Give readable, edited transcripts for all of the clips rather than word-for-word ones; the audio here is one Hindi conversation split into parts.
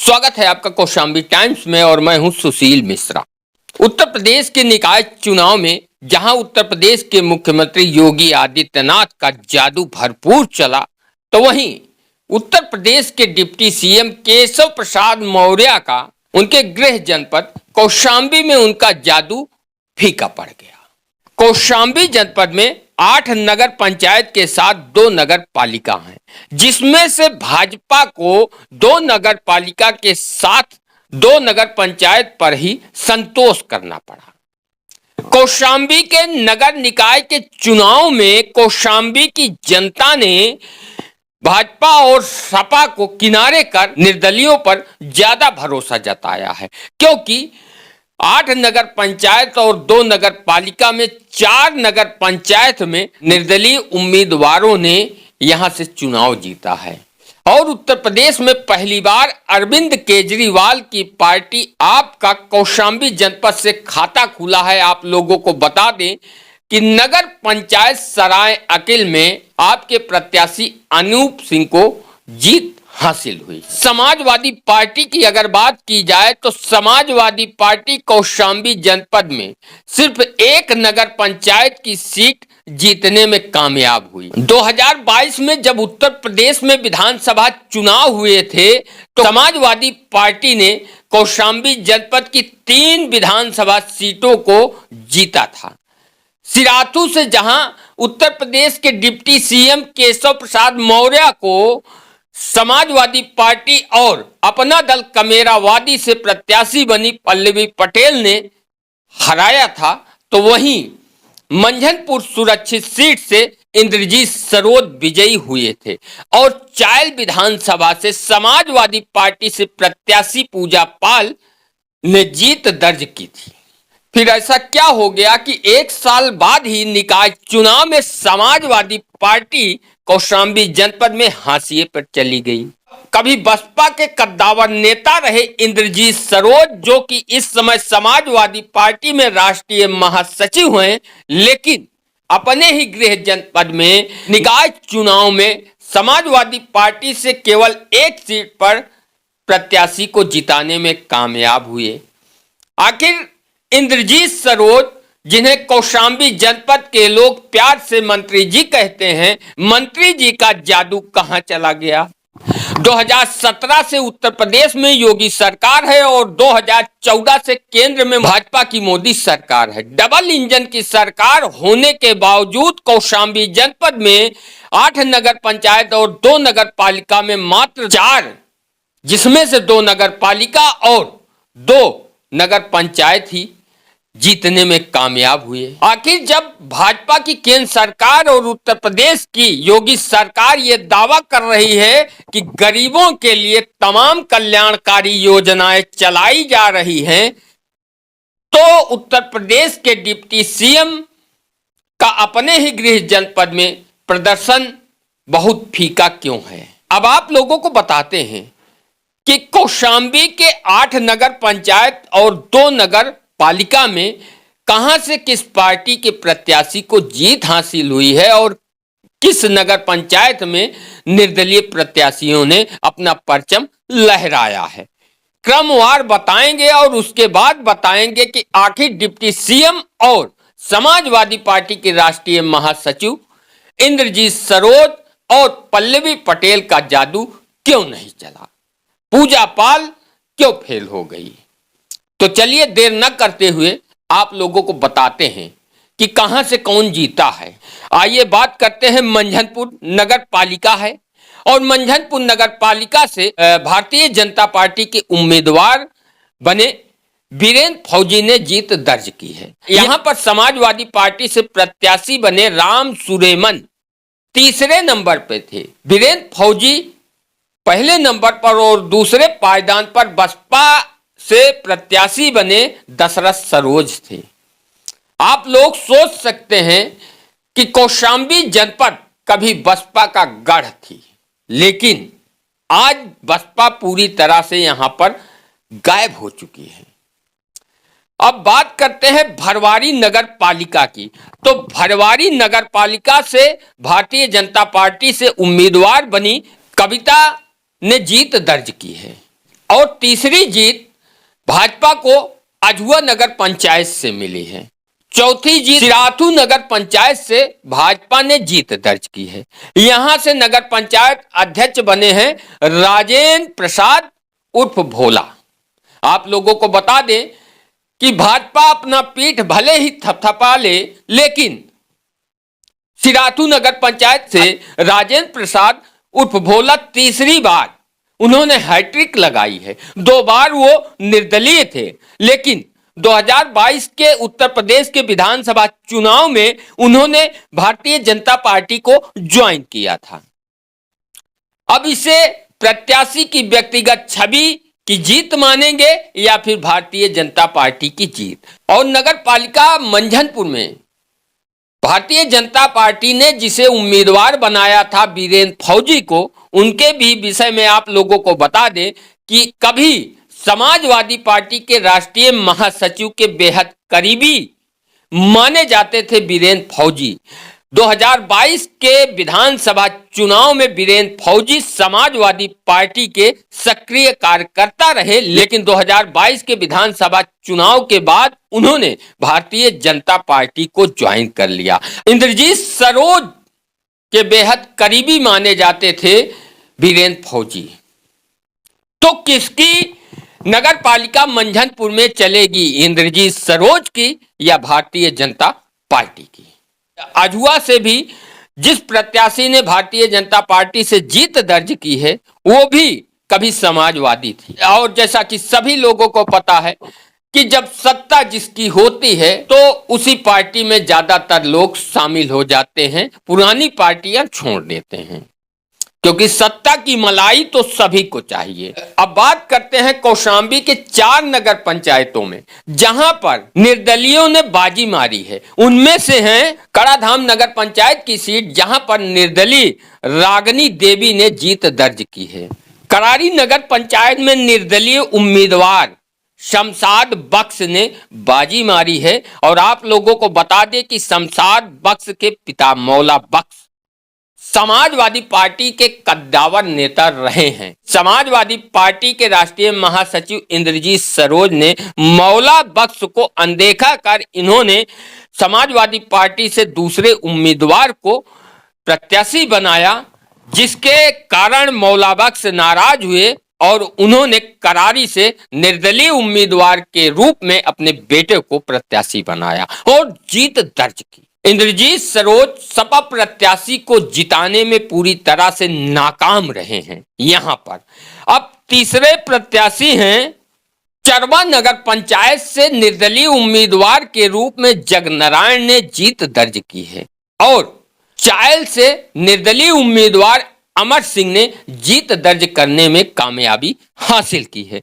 स्वागत है आपका कौशाम्बी टाइम्स में और मैं हूं सुशील मिश्रा। उत्तर प्रदेश के निकाय चुनाव में जहां उत्तर प्रदेश के मुख्यमंत्री योगी आदित्यनाथ का जादू भरपूर चला, तो वहीं उत्तर प्रदेश के डिप्टी सीएम केशव प्रसाद मौर्य का उनके गृह जनपद कौशाम्बी में उनका जादू फीका पड़ गया। कौशाम्बी जनपद में 8 नगर पंचायत के साथ 2 नगर पालिका हैं, जिसमें से भाजपा को 2 नगर पालिका के साथ 2 नगर पंचायत पर ही संतोष करना पड़ा। कौशाम्बी के नगर निकाय के चुनाव में कौशाम्बी की जनता ने भाजपा और सपा को किनारे कर निर्दलियों पर ज्यादा भरोसा जताया है, क्योंकि 8 नगर पंचायत और 2 नगर पालिका में 4 नगर पंचायत में निर्दलीय उम्मीदवारों ने यहां से चुनाव जीता है। और उत्तर प्रदेश में पहली बार अरविंद केजरीवाल की पार्टी आप का कौशाम्बी जनपद से खाता खुला है। आप लोगों को बता दें कि नगर पंचायत सराय अकिल में आपके प्रत्याशी अनूप सिंह को जीत हासिल हुई। समाजवादी पार्टी की अगर बात की जाए तो समाजवादी पार्टी कौशाम्बी जनपद में सिर्फ 1 नगर पंचायत की सीट जीतने में कामयाब हुई। 2022 में जब उत्तर प्रदेश में विधानसभा चुनाव हुए थे तो समाजवादी पार्टी ने कौशाम्बी जनपद की 3 विधानसभा सीटों को जीता था। सिराथू से जहां उत्तर प्रदेश के डिप्टी सीएम केशव प्रसाद मौर्य को समाजवादी पार्टी और अपना दल कमेरावादी से प्रत्याशी बनी पल्लवी पटेल ने हराया था, तो वहीं मंझनपुर सुरक्षित सीट से इंद्रजीत सरोज विजयी हुए थे और चायल विधानसभा से समाजवादी पार्टी से प्रत्याशी पूजा पाल ने जीत दर्ज की थी। फिर ऐसा क्या हो गया कि 1 साल बाद ही निकाय चुनाव में समाजवादी पार्टी कौशाम्बी जनपद में हाशिए पर चली गई। कभी बसपा के कद्दावर नेता रहे इंद्रजीत सरोज, जो कि इस समय समाजवादी पार्टी में राष्ट्रीय महासचिव हैं, लेकिन अपने ही गृह जनपद में निकाय चुनाव में समाजवादी पार्टी से केवल 1 सीट पर प्रत्याशी को जिताने में कामयाब हुए। आखिर इंद्रजीत सरोज, जिन्हें कौशाम्बी जनपद के लोग प्यार से मंत्री जी कहते हैं, मंत्री जी का जादू कहां चला गया? 2017 से उत्तर प्रदेश में योगी सरकार है और 2014 से केंद्र में भाजपा की मोदी सरकार है। डबल इंजन की सरकार होने के बावजूद कौशाम्बी जनपद में 8 नगर पंचायत और 2 नगर पालिका में मात्र 4, जिसमें से 2 नगर पालिका और 2 नगर पंचायत ही जीतने में कामयाब हुए। आखिर जब भाजपा की केंद्र सरकार और उत्तर प्रदेश की योगी सरकार ये दावा कर रही है कि गरीबों के लिए तमाम कल्याणकारी योजनाएं चलाई जा रही हैं, तो उत्तर प्रदेश के डिप्टी सीएम का अपने ही गृह जनपद में प्रदर्शन बहुत फीका क्यों है? अब आप लोगों को बताते हैं कि कौशाम्बी के 8 नगर पंचायत और 2 नगर पालिका में कहां से किस पार्टी के प्रत्याशी को जीत हासिल हुई है और किस नगर पंचायत में निर्दलीय प्रत्याशियों ने अपना परचम लहराया है। क्रमवार बताएंगे और उसके बाद बताएंगे कि आखिर डिप्टी सीएम और समाजवादी पार्टी के राष्ट्रीय महासचिव इंद्रजीत सरोज और पल्लवी पटेल का जादू क्यों नहीं चला, पूजा पाल क्यों फेल हो गई। तो चलिए देर न करते हुए आप लोगों को बताते हैं कि कहां से कौन जीता है। आइए बात करते हैं। मंझनपुर नगर पालिका है और मंझनपुर नगर पालिका से भारतीय जनता पार्टी के उम्मीदवार बने वीरेंद्र फौजी ने जीत दर्ज की है। यहां पर समाजवादी पार्टी से प्रत्याशी बने राम सुरेमन तीसरे नंबर पे थे। वीरेंद्र फौजी पहले नंबर पर और दूसरे पायदान पर बसपा से प्रत्याशी बने दशरथ सरोज थे। आप लोग सोच सकते हैं कि कौशाम्बी जनपद कभी बसपा का गढ़ थी, लेकिन आज बसपा पूरी तरह से यहां पर गायब हो चुकी है। अब बात करते हैं भरवारी नगर पालिका की। तो भरवारी नगर पालिका से भारतीय जनता पार्टी से उम्मीदवार बनी कविता ने जीत दर्ज की है और तीसरी जीत भाजपा को अझुआ नगर पंचायत से मिली है। चौथी जीत सिराथू नगर पंचायत से भाजपा ने जीत दर्ज की है। यहां से नगर पंचायत अध्यक्ष बने हैं राजेंद्र प्रसाद उर्फ भोला। आप लोगों को बता दें कि भाजपा अपना पीठ भले ही थपथपा ले, लेकिन सिराथू नगर पंचायत से राजेंद्र प्रसाद उर्फ भोला तीसरी बार उन्होंने हैट्रिक लगाई है। 2 बार वो निर्दलीय थे, लेकिन 2022 के उत्तर प्रदेश के विधानसभा चुनाव में उन्होंने भारतीय जनता पार्टी को ज्वाइन किया था। अब इसे प्रत्याशी की व्यक्तिगत छवि की जीत मानेंगे या फिर भारतीय जनता पार्टी की जीत। और नगर पालिका मंझनपुर में भारतीय जनता पार्टी ने जिसे उम्मीदवार बनाया था वीरेंद्र फौजी को, उनके भी विषय में आप लोगों को बता दें कि कभी समाजवादी पार्टी के राष्ट्रीय महासचिव के बेहद करीबी माने जाते थे वीरेंद्र फौजी। 2022 के विधानसभा चुनाव में वीरेंद्र फौजी समाजवादी पार्टी के सक्रिय कार्यकर्ता रहे, लेकिन 2022 के विधानसभा चुनाव के बाद उन्होंने भारतीय जनता पार्टी को ज्वाइन कर लिया। इंद्रजीत सरोज के बेहद करीबी माने जाते थे वीरेंद्र फौजी। तो किसकी नगर पालिका मंझनपुर में चलेगी, इंद्रजीत सरोज की या भारतीय जनता पार्टी की? अझुआ से भी जिस प्रत्याशी ने भारतीय जनता पार्टी से जीत दर्ज की है वो भी कभी समाजवादी थी। और जैसा कि सभी लोगों को पता है कि जब सत्ता जिसकी होती है तो उसी पार्टी में ज्यादातर लोग शामिल हो जाते हैं, पुरानी पार्टियां छोड़ देते हैं, क्योंकि सत्ता की मलाई तो सभी को चाहिए। अब बात करते हैं कौशाम्बी के 4 नगर पंचायतों में जहां पर निर्दलीयों ने बाजी मारी है। उनमें से हैं कड़ाधाम नगर पंचायत की सीट, जहां पर निर्दलीय रागनी देवी ने जीत दर्ज की है। करारी नगर पंचायत में निर्दलीय उम्मीदवार शमशाद बख्श ने बाजी मारी है। और आप लोगों को बता दें कि शमशाद बख्श के पिता मौला बख्श समाजवादी पार्टी के कद्दावर नेता रहे हैं। समाजवादी पार्टी के राष्ट्रीय महासचिव इंद्रजीत सरोज ने मौला बख्श को अनदेखा कर इन्होंने समाजवादी पार्टी से दूसरे उम्मीदवार को प्रत्याशी बनाया, जिसके कारण मौला बख्श नाराज हुए और उन्होंने करारी से निर्दलीय उम्मीदवार के रूप में अपने बेटे को प्रत्याशी बनाया और जीत दर्ज की। इंद्रजीत सरोज सपा प्रत्याशी को जिताने में पूरी तरह से नाकाम रहे हैं। यहां पर अब तीसरे प्रत्याशी हैं चरवा नगर पंचायत से निर्दलीय उम्मीदवार के रूप में जगनारायण ने जीत दर्ज की है और चायल से निर्दलीय उम्मीदवार अमर सिंह ने जीत दर्ज करने में कामयाबी हासिल की है।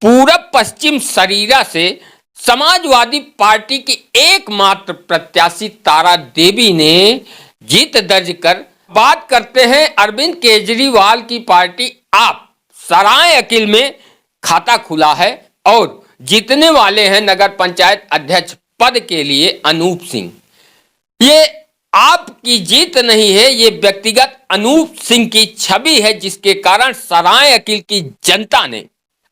पूरब पश्चिम सरीरा से समाजवादी पार्टी की एकमात्र प्रत्याशी तारा देवी ने जीत दर्ज कर। बात करते हैं अरविंद केजरीवाल की पार्टी आप सराय अकील में खाता खुला है और जीतने वाले हैं नगर पंचायत अध्यक्ष पद के लिए अनूप सिंह। ये आपकी जीत नहीं है, ये व्यक्तिगत अनूप सिंह की छवि है, जिसके कारण सराय अकील की जनता ने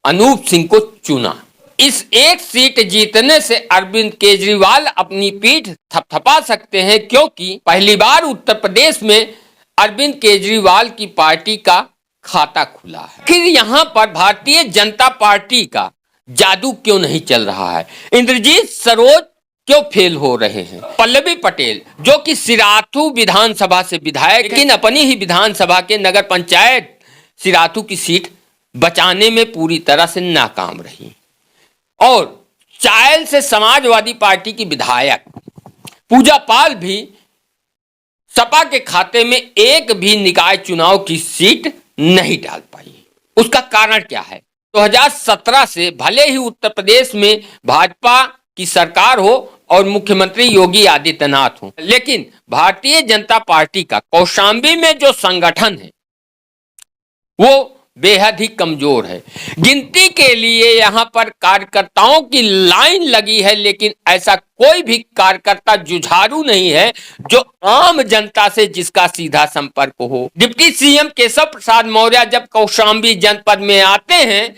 अनूप सिंह को चुना। इस एक सीट जीतने से अरविंद केजरीवाल अपनी पीठ थपथपा सकते हैं, क्योंकि पहली बार उत्तर प्रदेश में अरविंद केजरीवाल की पार्टी का खाता खुला है। फिर यहां पर भारतीय जनता पार्टी का जादू क्यों नहीं चल रहा है? इंद्रजीत सरोज क्यों फेल हो रहे हैं? पल्लवी पटेल जो कि सिराथू विधानसभा से विधायक, लेकिन अपनी ही विधानसभा के नगर पंचायत सिराथू की सीट बचाने में पूरी तरह से नाकाम रही। और चायल से समाजवादी पार्टी की विधायक पूजा पाल भी सपा के खाते में एक भी निकाय चुनाव की सीट नहीं डाल पाई। उसका कारण क्या है? 2017 से भले ही उत्तर प्रदेश में भाजपा की सरकार हो और मुख्यमंत्री योगी आदित्यनाथ हो, लेकिन भारतीय जनता पार्टी का कौशाम्बी में जो संगठन है वो बेहद ही कमजोर है। गिनती के लिए यहां पर कार्यकर्ताओं की लाइन लगी है, लेकिन ऐसा कोई भी कार्यकर्ता जुझारू नहीं है जो आम जनता से जिसका सीधा संपर्क हो। डिप्टी सीएम केशव प्रसाद मौर्य जब कौशाम्बी जनपद में आते हैं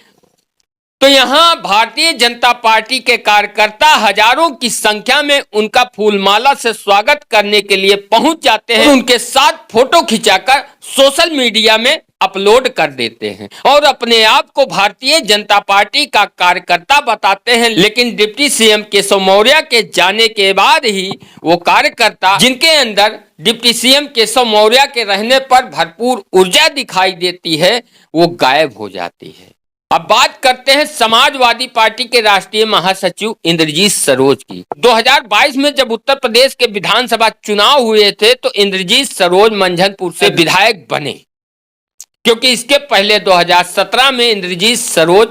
तो यहाँ भारतीय जनता पार्टी के कार्यकर्ता हजारों की संख्या में उनका फूलमाला से स्वागत करने के लिए पहुंच जाते हैं। उनके साथ फोटो खिंचाकर सोशल मीडिया में अपलोड कर देते हैं और अपने आप को भारतीय जनता पार्टी का कार्यकर्ता बताते हैं। लेकिन डिप्टी सीएम केशव मौर्य के जाने के बाद ही वो कार्यकर्ता, जिनके अंदर डिप्टी सीएम केशव मौर्य के रहने पर भरपूर ऊर्जा दिखाई देती है, वो गायब हो जाती है। अब बात करते हैं समाजवादी पार्टी के राष्ट्रीय महासचिव इंद्रजीत सरोज की। 2022 में जब उत्तर प्रदेश के विधानसभा चुनाव हुए थे तो इंद्रजीत सरोज मंझनपुर से विधायक बने, क्योंकि इसके पहले 2017 में इंद्रजीत सरोज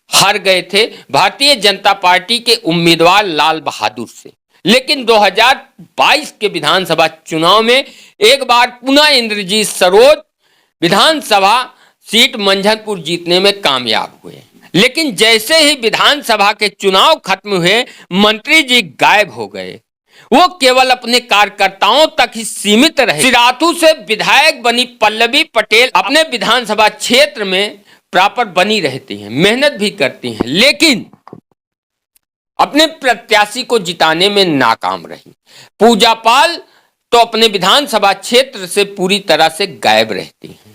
हार गए थे भारतीय जनता पार्टी के उम्मीदवार लाल बहादुर से। लेकिन 2022 के विधानसभा चुनाव में एक बार पुनः इंद्रजीत सरोज विधानसभा सीट मंझनपुर जीतने में कामयाब हुए। लेकिन जैसे ही विधानसभा के चुनाव खत्म हुए, मंत्री जी गायब हो गए। वो केवल अपने कार्यकर्ताओं तक ही सीमित रहे। सिराथू से विधायक बनी पल्लवी पटेल अपने विधानसभा क्षेत्र में प्रॉपर बनी रहती हैं, मेहनत भी करती हैं, लेकिन अपने प्रत्याशी को जिताने में नाकाम रही। पूजा पाल तो अपने विधानसभा क्षेत्र से पूरी तरह से गायब रहती हैं,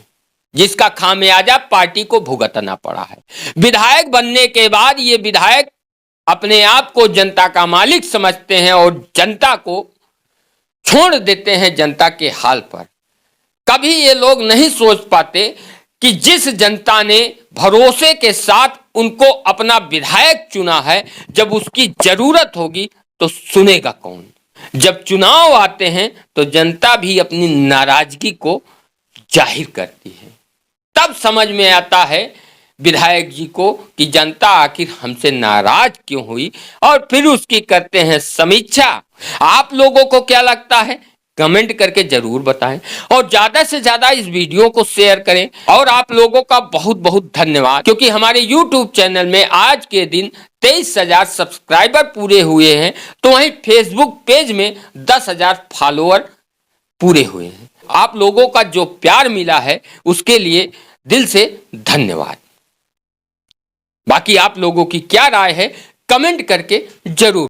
जिसका खामियाजा पार्टी को भुगतना पड़ा है। विधायक बनने के बाद ये विधायक अपने आप को जनता का मालिक समझते हैं और जनता को छोड़ देते हैं जनता के हाल पर। कभी ये लोग नहीं सोच पाते कि जिस जनता ने भरोसे के साथ उनको अपना विधायक चुना है, जब उसकी जरूरत होगी तो सुनेगा कौन। जब चुनाव आते हैं तो जनता भी अपनी नाराजगी को जाहिर करती है। तब समझ में आता है विधायक जी को कि जनता आखिर हमसे नाराज क्यों हुई, और फिर उसकी करते हैं समीक्षा। आप लोगों को क्या लगता है, कमेंट करके जरूर बताएं और ज्यादा से ज्यादा इस वीडियो को शेयर करें। और आप लोगों का बहुत बहुत धन्यवाद, क्योंकि हमारे YouTube चैनल में आज के दिन 23,000 सब्सक्राइबर पूरे हुए हैं, तो वहीं फेसबुक पेज में 10,000 फॉलोअर पूरे हुए हैं। आप लोगों का जो प्यार मिला है उसके लिए दिल से धन्यवाद। बाकी आप लोगों की क्या राय है, कमेंट करके जरूर